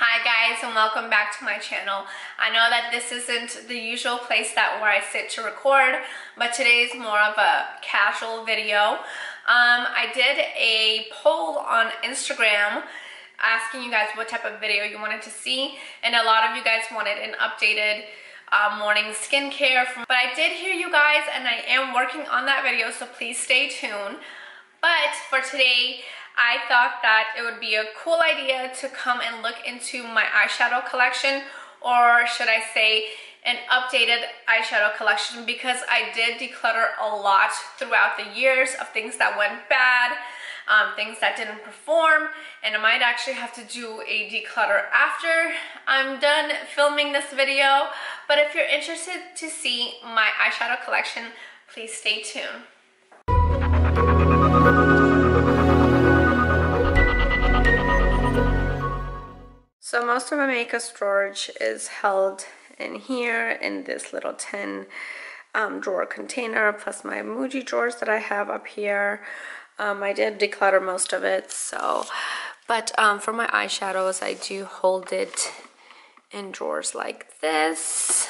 Hi guys, and welcome back to my channel. I know that this isn't the usual place where I sit to record, but today is more of a casual video. I did a poll on Instagram asking you guys what type of video you wanted to see, and a lot of you guys wanted an updated morning skincare. But I did hear you guys, and I am working on that video, so please stay tuned. But for today, I thought that it would be a cool idea to come and look into my eyeshadow collection, or should I say an updated eyeshadow collection, because I did declutter a lot throughout the years of things that went bad, things that didn't perform, and I might actually have to do a declutter after I'm done filming this video. But if you're interested to see my eyeshadow collection, please stay tuned. So most of my makeup storage is held in here in this little 10 drawer container, plus my Muji drawers that I have up here. I did declutter most of it, but for my eyeshadows, I do hold it in drawers like this,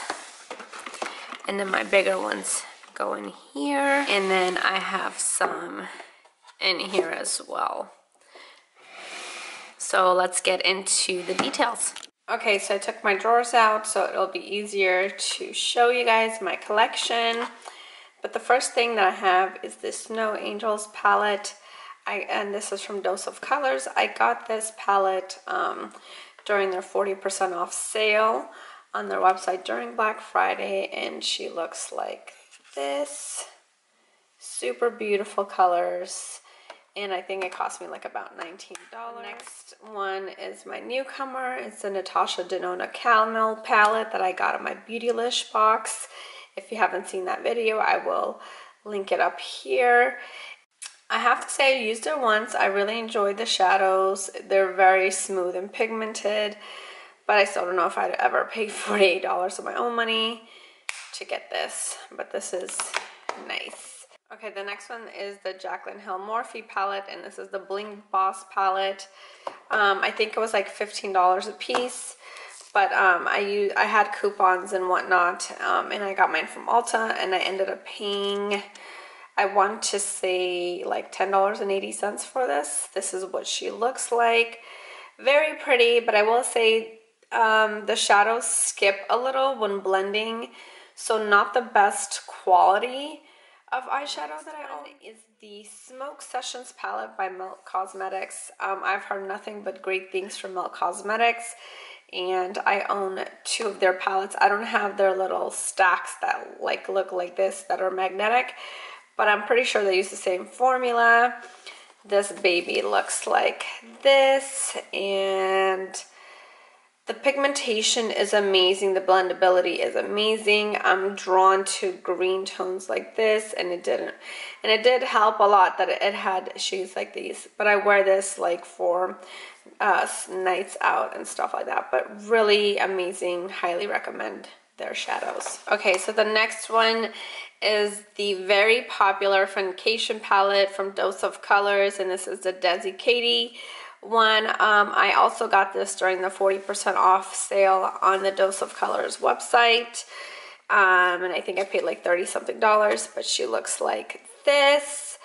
and then my bigger ones go in here, and then I have some in here as well. So let's get into the details. Okay, so I took my drawers out so it'll be easier to show you guys my collection. But the first thing that I have is this Snow Angels palette. And this is from Dose of Colors. I got this palette during their 40% off sale on their website during Black Friday, and she looks like this. Super beautiful colors. And I think it cost me like about $19. Next one is my newcomer. It's the Natasha Denona Caramel palette that I got in my Beautylish box. If you haven't seen that video, I will link it up here. I have to say I used it once. I really enjoyed the shadows. They're very smooth and pigmented, but I still don't know if I'd ever pay $48 of my own money to get this, but this is nice. Okay, the next one is the Jaclyn Hill Morphe palette, and this is the Bling Boss palette. I think it was like $15 a piece, but I had coupons and whatnot, and I got mine from Ulta, and I ended up paying, I want to say like $10.80 for this. This is what she looks like. Very pretty, but I will say the shadows skip a little when blending, so not the best quality of eyeshadow that I own. Is the Smoke Sessions palette by Milk Cosmetics. I've heard nothing but great things from Milk Cosmetics, and I own 2 of their palettes. I don't have their little stacks that like look like this that are magnetic, but I'm pretty sure they use the same formula. This baby looks like this, and the pigmentation is amazing. The blendability is amazing. I'm drawn to green tones like this, and it did help a lot that it had shades like these. But I wear this like for nights out and stuff like that. But really amazing. Highly recommend their shadows. Okay, so the next one is the very popular Foundation palette from Dose of Colors, and this is the Desi Katie one. I also got this during the 40% off sale on the Dose of Colors website, and I think I paid like $30-something, but she looks like this.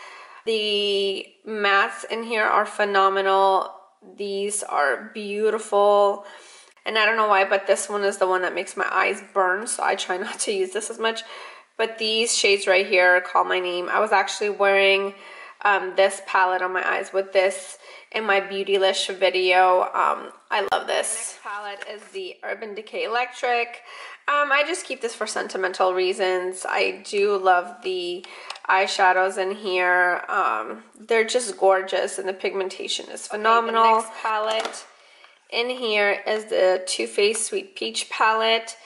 The mattes in here are phenomenal. These are beautiful, and I don't know why, but this one is the one that makes my eyes burn, so I try not to use this as much. But these shades right here, Call My Name. I was actually wearing this palette on my eyes with this in my Beautylish video. I love this. Next palette is the Urban Decay Electric. I just keep this for sentimental reasons. I do love the eyeshadows in here. They're just gorgeous, and the pigmentation is phenomenal. Okay, the next palette in here is the Too Faced Sweet Peach palette.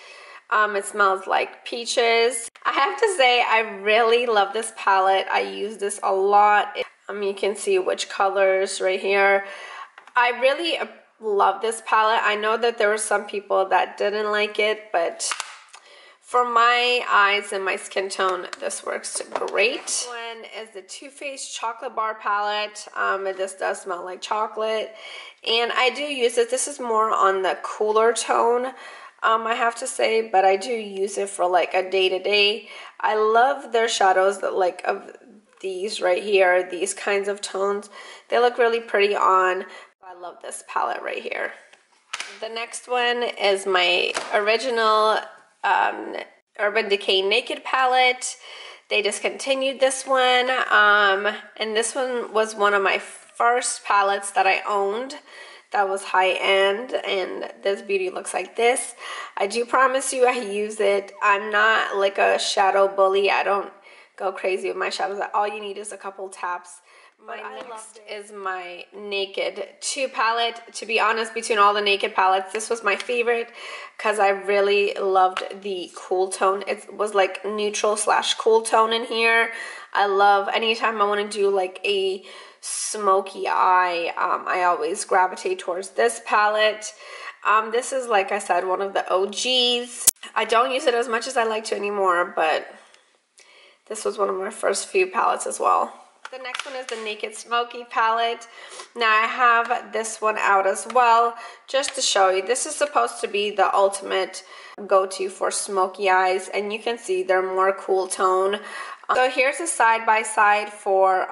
It smells like peaches. I have to say I really love this palette. I use this a lot. You can see which colors right here. I really love this palette. I know that there were some people that didn't like it, but for my eyes and my skin tone, this works great. One is the Too Faced Chocolate Bar Palette. This does smell like chocolate, and I do use it. This is more on the cooler tone, I have to say, but I do use it for like a day-to-day. I love their shadows that like of these right here, these kinds of tones. They look really pretty on. I love this palette right here. The next one is my original Urban Decay Naked palette. They discontinued this one, and this one was one of my first palettes that I owned that was high-end, and this beauty looks like this. I do promise you I use it. I'm not like a shadow bully. I don't go crazy with my shadows. All you need is a couple taps. My next is my Naked 2 palette. To be honest, between all the Naked palettes, this was my favorite because I really loved the cool tone. It was like neutral slash cool tone in here. I love anytime I want to do like a smoky eye, I always gravitate towards this palette. This is, like I said, one of the OGs. I don't use it as much as I like to anymore, but this was one of my first few palettes as well. The next one is the Naked Smoky palette. Now I have this one out as well, just to show you. This is supposed to be the ultimate go-to for smoky eyes, and you can see they're more cool tone. So here's a side-by-side for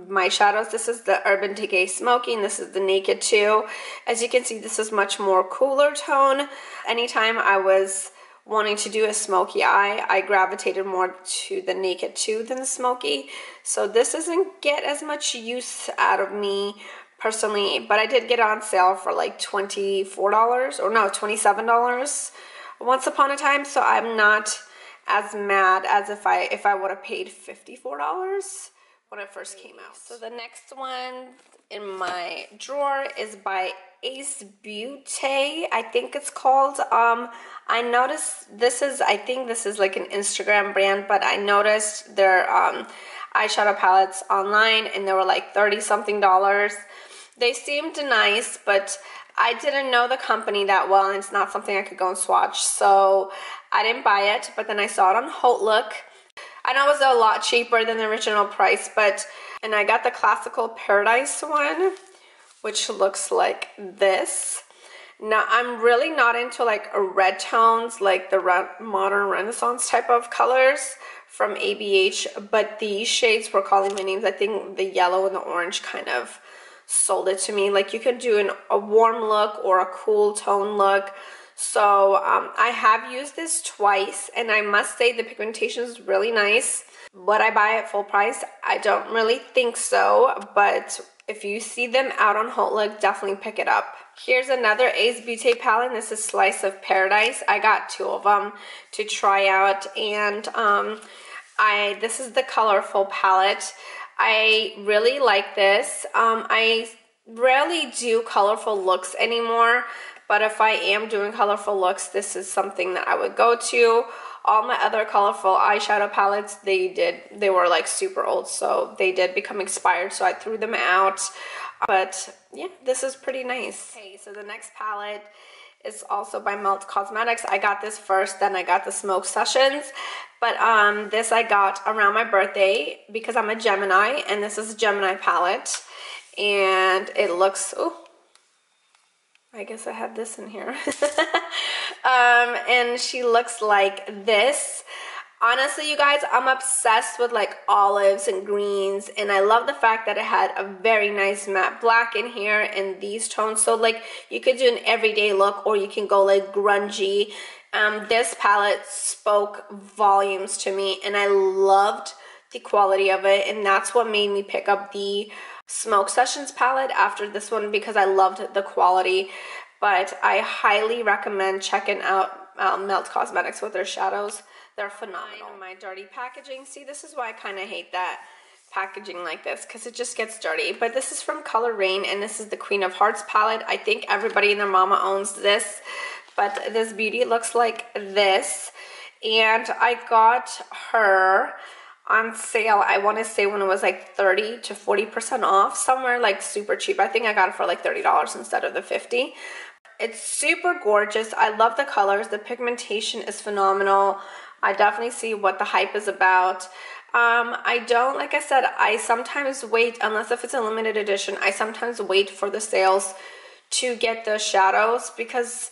my shadows. This is the Urban Decay Smoky, and this is the Naked 2. As you can see, this is much more cooler tone. Anytime I was wanting to do a smoky eye, I gravitated more to the Naked 2 than the smoky. So this doesn't get as much use out of me personally, but I did get on sale for like $24, or no, $27 once upon a time. So I'm not as mad as if I would have paid $54 when it first came out. So the next one in my drawer is by Ace Beauty, I think it's called. I noticed this is, I think this is like an Instagram brand, but I noticed their eyeshadow palettes online, and they were like $30-something. They seemed nice, but I didn't know the company that well, and it's not something I could go and swatch, so I didn't buy it. But then I saw it on Hotlook. I know it was a lot cheaper than the original price, and I got the Classical Paradise one, which looks like this. Now, I'm really not into like red tones, like the modern Renaissance type of colors from ABH, but these shades were calling my names. I think the yellow and the orange kind of sold it to me. Like you could do a warm look or a cool tone look. So I have used this twice, and I must say the pigmentation is really nice. Would I buy it full price? I don't really think so, but if you see them out on Hotlook, definitely pick it up. Here's another Ace Beauty palette. This is Slice of Paradise. I got 2 of them to try out, and this is the colorful palette. I really like this. I rarely do colorful looks anymore, but if I am doing colorful looks, this is something that I would go to. All my other colorful eyeshadow palettes, they were like super old, so they did become expired, so I threw them out. But yeah, this is pretty nice. Okay, so the next palette is also by Melt Cosmetics. I got this first, then I got the Smoke Sessions. But this I got around my birthday because I'm a Gemini, and this is a Gemini palette. And it looks, oh, I guess I have this in here. And she looks like this. Honestly, you guys, I'm obsessed with like olives and greens, and I love the fact that it had a very nice matte black in here and these tones. So like you could do an everyday look, or you can go like grungy. This palette spoke volumes to me, and I loved the quality of it, and that's what made me pick up the Smoke Sessions palette after this one, because I loved the quality. But I highly recommend checking out Melt Cosmetics with their shadows. They're phenomenal. My dirty packaging. See, this is why I kind of hate that packaging like this, because it just gets dirty. But this is from Color Rain, and this is the Queen of Hearts palette. I think everybody and their mama owns this, but this beauty looks like this. And I got her on sale, I want to say when it was like 30 to 40% off, somewhere like super cheap. I think I got it for like $30 instead of the $50. It's super gorgeous. I love the colors. The pigmentation is phenomenal. I definitely see what the hype is about. I don't, like I said, I sometimes wait, unless if it's a limited edition, I sometimes wait for the sales to get the shadows, because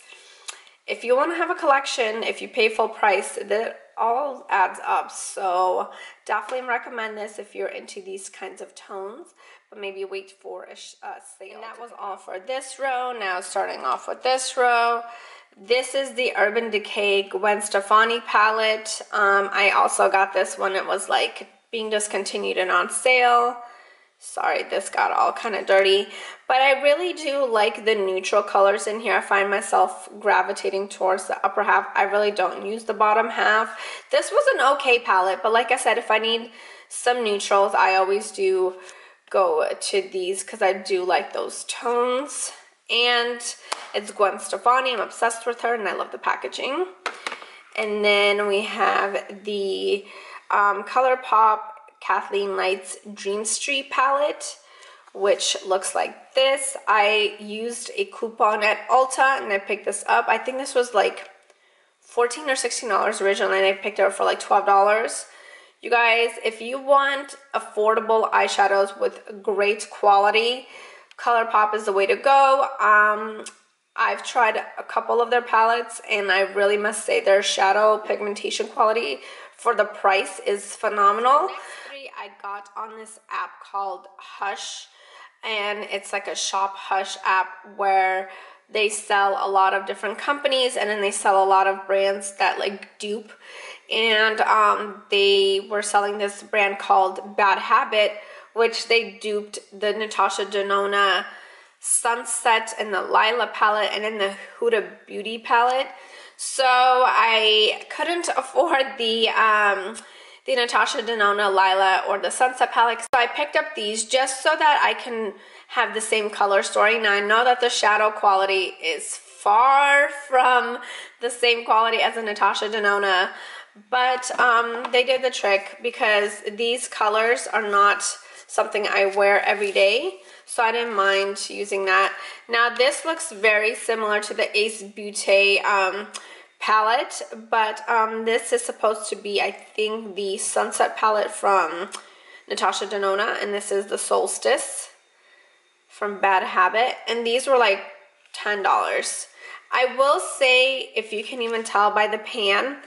if you want to have a collection, if you pay full price, that all adds up. So definitely recommend this if you're into these kinds of tones, but maybe wait for a sale. And that was all for this row. Now starting off with this row. This is the Urban Decay Gwen Stefani palette. I also got this when it was like being discontinued and on sale. Sorry, this got all kind of dirty, but I really do like the neutral colors in here. I find myself gravitating towards the upper half. I really don't use the bottom half. This was an okay palette, but like I said, if I need some neutrals, I always do go to these because I do like those tones. And it's Gwen Stefani. I'm obsessed with her and I love the packaging. And then we have the ColourPop Kathleen Light's Dream Street palette, which looks like this. I used a coupon at Ulta and I picked this up. I think this was like $14 or $16 originally, and I picked it up for like $12. You guys, if you want affordable eyeshadows with great quality, ColourPop is the way to go. I've tried a couple of their palettes and I really must say their shadow pigmentation quality for the price is phenomenal. Next three I got on this app called Hush, and it's like a shop Hush app where they sell a lot of different companies and then they sell a lot of brands that like dupe. And they were selling this brand called Bad Habit, which they duped the Natasha Denona Sunset and the Lila palette and then the Huda Beauty palette. So I couldn't afford the Natasha Denona Lila or the Sunset palette, so I picked up these just so that I can have the same color story. Now I know that the shadow quality is far from the same quality as the Natasha Denona, but they did the trick because these colors are not something I wear every day, so I didn't mind using that. Now this looks very similar to the Ace Beauté palette, but this is supposed to be, I think, the Sunset palette from Natasha Denona, and this is the Solstice from Bad Habit, and these were like $10. I will say, if you can even tell by the pan,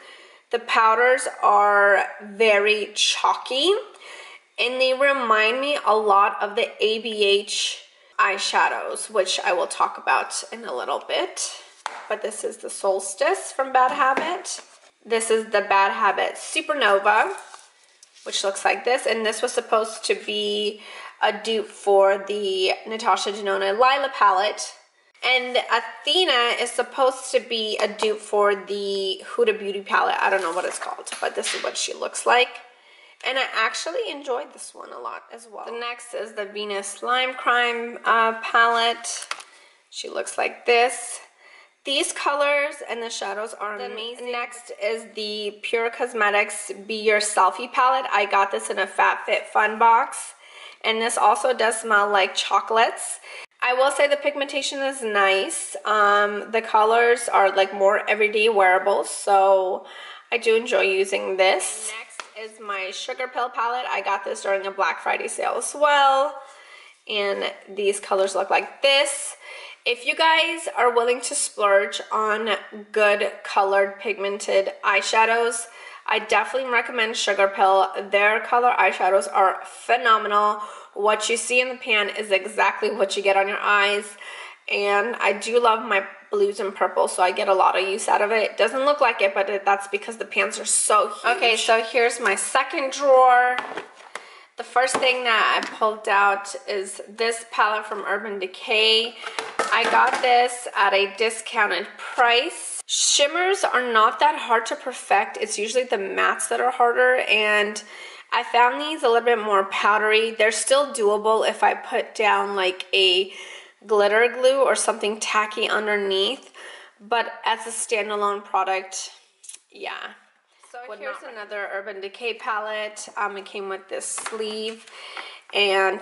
the powders are very chalky, and they remind me a lot of the ABH eyeshadows, which I will talk about in a little bit. But this is the Solstice from Bad Habit. This is the Bad Habit Supernova, which looks like this. And this was supposed to be a dupe for the Natasha Denona Lila palette. And Athena is supposed to be a dupe for the Huda Beauty palette. I don't know what it's called, but this is what she looks like. And I actually enjoyed this one a lot as well. The next is the Venus Lime Crime palette. She looks like this. These colors and the shadows are amazing. Next is the Pure Cosmetics Be Your Selfie palette. I got this in a FabFitFun box. And this also does smell like chocolates. I will say the pigmentation is nice. The colors are like more everyday wearables, so I do enjoy using this. Next is my Sugar Pill palette. I got this during a Black Friday sale as well. And these colors look like this. If you guys are willing to splurge on good colored pigmented eyeshadows, I definitely recommend Sugar Pill. Their color eyeshadows are phenomenal. What you see in the pan is exactly what you get on your eyes. And I do love my blues and purples, so I get a lot of use out of it. It doesn't look like it, but that's because the pans are so huge. Okay, so here's my second drawer. The first thing that I pulled out is this palette from Urban Decay. I got this at a discounted price. Shimmers are not that hard to perfect. It's usually the mattes that are harder, and I found these a little bit more powdery. They're still doable if I put down like a glitter glue or something tacky underneath, but as a standalone product, yeah. So here's another Urban Decay palette. It came with this sleeve, and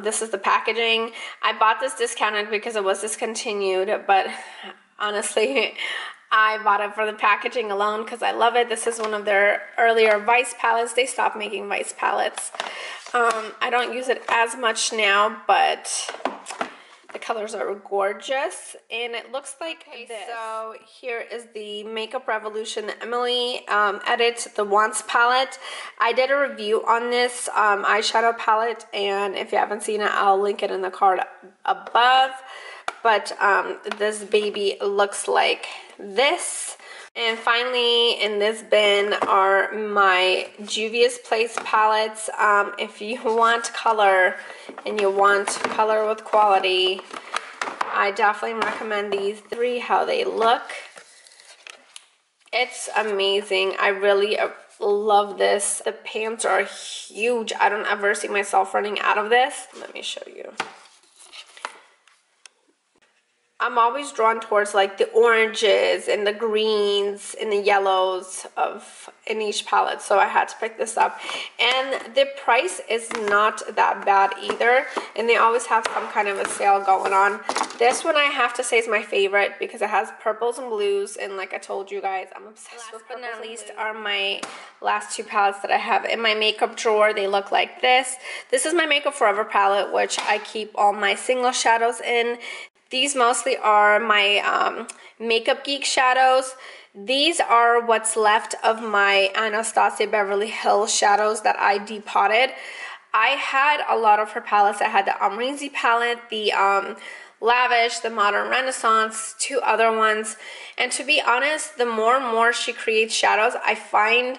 this is the packaging. I bought this discounted because it was discontinued, but honestly, I bought it for the packaging alone because I love it. This is one of their earlier Vice palettes. They stopped making Vice palettes. I don't use it as much now, but the colors are gorgeous, and it looks like this. So here is the Makeup Revolution Emily Edit the Once palette. I did a review on this eyeshadow palette, and if you haven't seen it, I'll link it in the card above. But this baby looks like this. And finally, in this bin are my JUVIA'S palettes. If you want color and you want color with quality, I definitely recommend these three, how they look. It's amazing. I really love this. The pans are huge. I don't ever see myself running out of this. Let me show you. I'm always drawn towards like the oranges and the greens and the yellows in each palette, so I had to pick this up. And the price is not that bad either, and they always have some kind of a sale going on. This one I have to say is my favorite because it has purples and blues, and like I told you guys, I'm obsessed with purples. Last but not least are my last two palettes that I have in my makeup drawer. They look like this. This is my Makeup Forever palette, which I keep all my single shadows in. These mostly are my Makeup Geek shadows. These are what's left of my Anastasia Beverly Hills shadows that I depotted. I had a lot of her palettes. I had the Amrezy palette, the Lavish, the Modern Renaissance, two other ones. And to be honest, the more and more she creates shadows, I find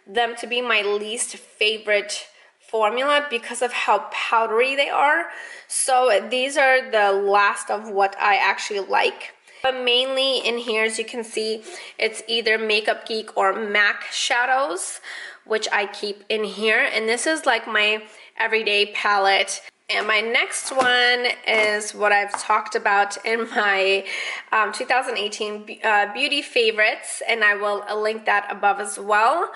them to be my least favorite formula because of how powdery they are. So these are the last of what I actually like. But mainly in here, as you can see, it's either Makeup Geek or MAC shadows, which I keep in here. And this is like my everyday palette. And my next one is what I've talked about in my 2018 beauty favorites, and I will link that above as well.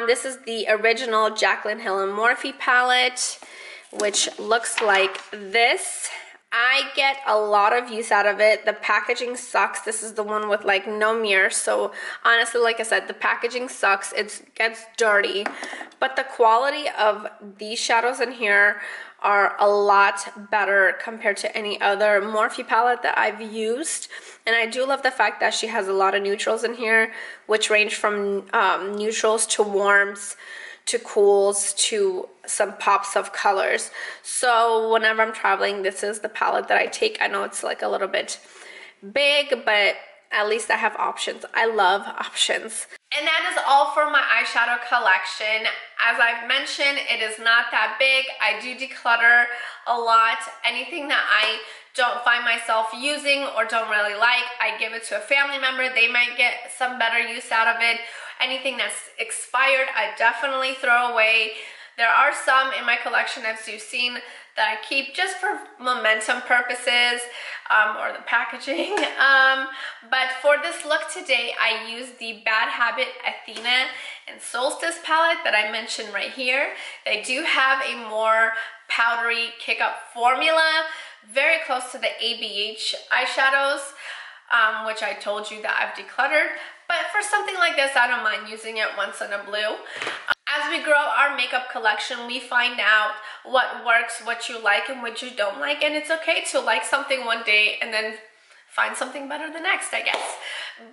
This is the original Jaclyn Hill and Morphe palette, which looks like this. I get a lot of use out of it. The packaging sucks. This is the one with like no mirror, so honestly, like I said, the packaging sucks. It gets dirty, but the quality of these shadows in here are a lot better compared to any other Morphe palette that I've used. And I do love the fact that she has a lot of neutrals in here, which range from neutrals to warms to cools to some pops of colors. So whenever I'm traveling, this is the palette that I take. I know it's like a little bit big, but at least I have options. I love options. And that is all for my eyeshadow collection. As I've mentioned, it is not that big. I do declutter a lot. Anything that I don't find myself using or don't really like, I give it to a family member. They might get some better use out of it. Anything that's expired, I definitely throw away. There are some in my collection, as you've seen, that I keep just for momentum purposes or the packaging. But for this look today, I used the Bad Habit Athena and Solstice palette that I mentioned right here. They do have a more powdery kick-up formula, very close to the ABH eyeshadows, which I told you that I've decluttered. But for something like this, I don't mind using it once in a blue. As we grow our makeup collection, we find out what works, what you like, and what you don't like. And it's okay to like something one day and then find something better the next, I guess.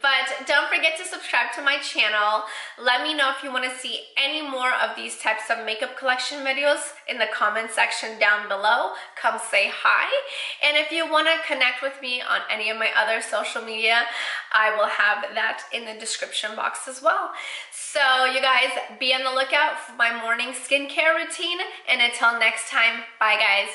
But don't forget to subscribe to my channel. Let me know if you want to see any more of these types of makeup collection videos in the comment section down below. Come say hi. And if you want to connect with me on any of my other social media, I will have that in the description box as well. So you guys, be on the lookout for my morning skincare routine. And until next time, bye guys.